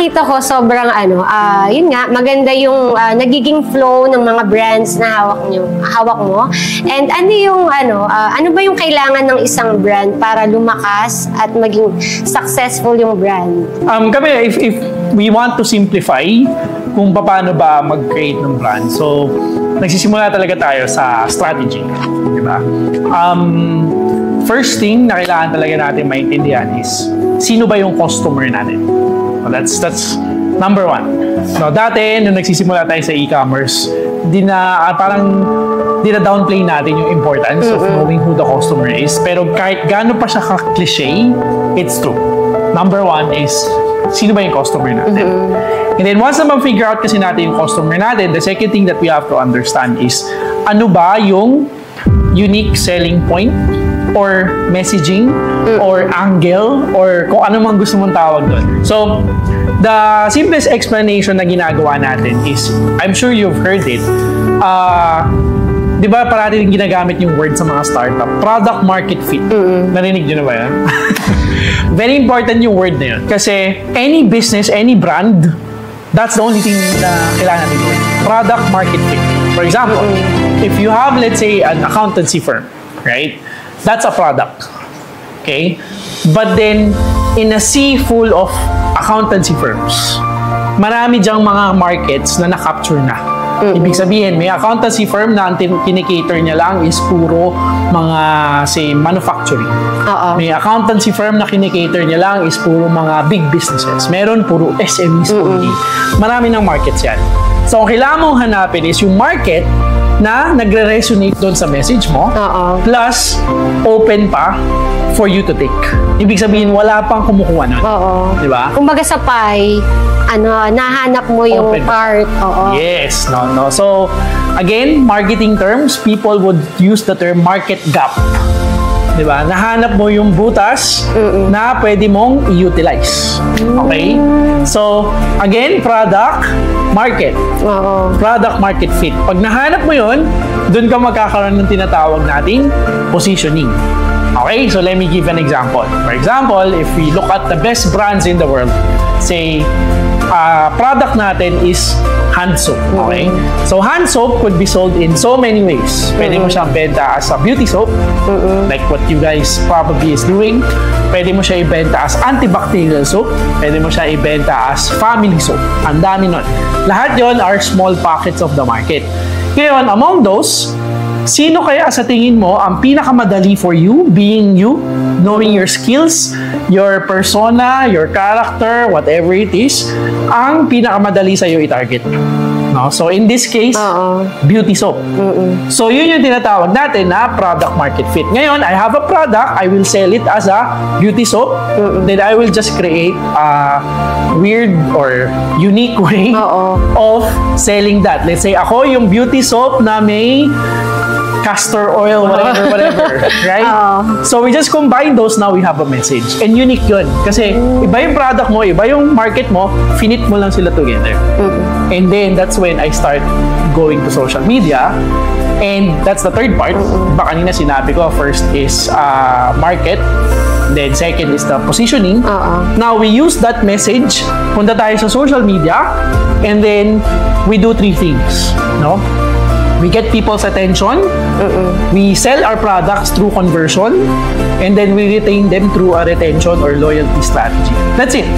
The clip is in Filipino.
nakikita ko sobrang yun nga, maganda yung nagiging flow ng mga brands na hawak mo. And ano ba yung kailangan ng isang brand para lumakas at maging successful yung brand? Kami, if we want to simplify kung paano ba mag-create ng brand. So, nagsisimula talaga tayo sa strategy. Diba? First thing na kailangan talaga natin maintindihan is, sino ba yung customer natin? So that's number one. So, dati, nung nagsisimula tayo sa e-commerce, parang downplay natin yung importance of knowing who the customer is. Pero kahit gaano pa siya ka-cliche, it's true. Number one is, sino ba yung customer natin? And then once na ma-figure out kasi natin yung customer natin, the second thing that we have to understand is, ano ba yung unique selling point or messaging or angle or kung ano mang gusto mong tawag doon. So, the simplest explanation na ginagawa natin is, I'm sure you've heard it, di ba parati din ginagamit yung word sa mga startup, product market fit. Narinig nyo na ba yan? Very important yung word na yun. Kasi any business, any brand, that's the only thing na kailangan natin gawin. Product market fit. For example, if you have, let's say, an accountancy firm, right? That's a product. Okay? But then, in a sea full of accountancy firms, marami dyang mga markets na na-capture na. Ibig sabihin, may accountancy firm na kinikater niya lang is puro mga, say, manufacturing. May accountancy firm na kinikater niya lang is puro mga big businesses. Meron puro SMEs only. Marami ng markets yan. So, ang kailangan mong hanapin is yung market na nagre-resonate doon sa message mo, plus open pa for you to take. Ibig sabihin, wala pang kumukuha nun. Di ba? Kumbaga sa pie, nahanap mo yung open part. Yes. No. So, again, marketing terms, people would use the term market gap. Di ba? Nahanap mo yung butas na pwede mong i-utilize. Okay? So, again, product, market. Product market fit. Pag nahanap mo yun, dun ka magkakaroon ng tinatawag nating positioning. Okay? So, let me give an example. For example, if we look at the best brands in the world, say, product natin is hand soap. Okay? So, hand soap could be sold in so many ways. Pwede mo siyang benta as a beauty soap, like what you guys probably is doing. Pwede mo siya ibenta as antibacterial soap. Pwede mo siya ibenta as family soap. Ang dami nun. Lahat yon are small pockets of the market. Ngayon, among those, sino kaya sa tingin mo ang pinakamadali for you, being you, knowing your skills, your persona, your character, whatever it is, ang pinakamadali sa'yo i-target? No? So, in this case, beauty soap. So, yun yung tinatawag natin na product market fit. Ngayon, I have a product, I will sell it as a beauty soap, then I will just create a weird or unique way of selling that. Let's say, ako yung beauty soap na may castor oil, whatever, right? So, we just combine those, now we have a message. And unique yun. Kasi, iba yung product mo, iba yung market mo, finit mo lang sila together. And then, that's when I start going to social media. And that's the third part. Diba kanina sinabi ko, first is market. Then, second is the positioning. Now, we use that message, punta tayo sa social media, and then, we do three things, no? We get people's attention, we sell our products through conversion, and then we retain them through a retention or loyalty strategy. That's it.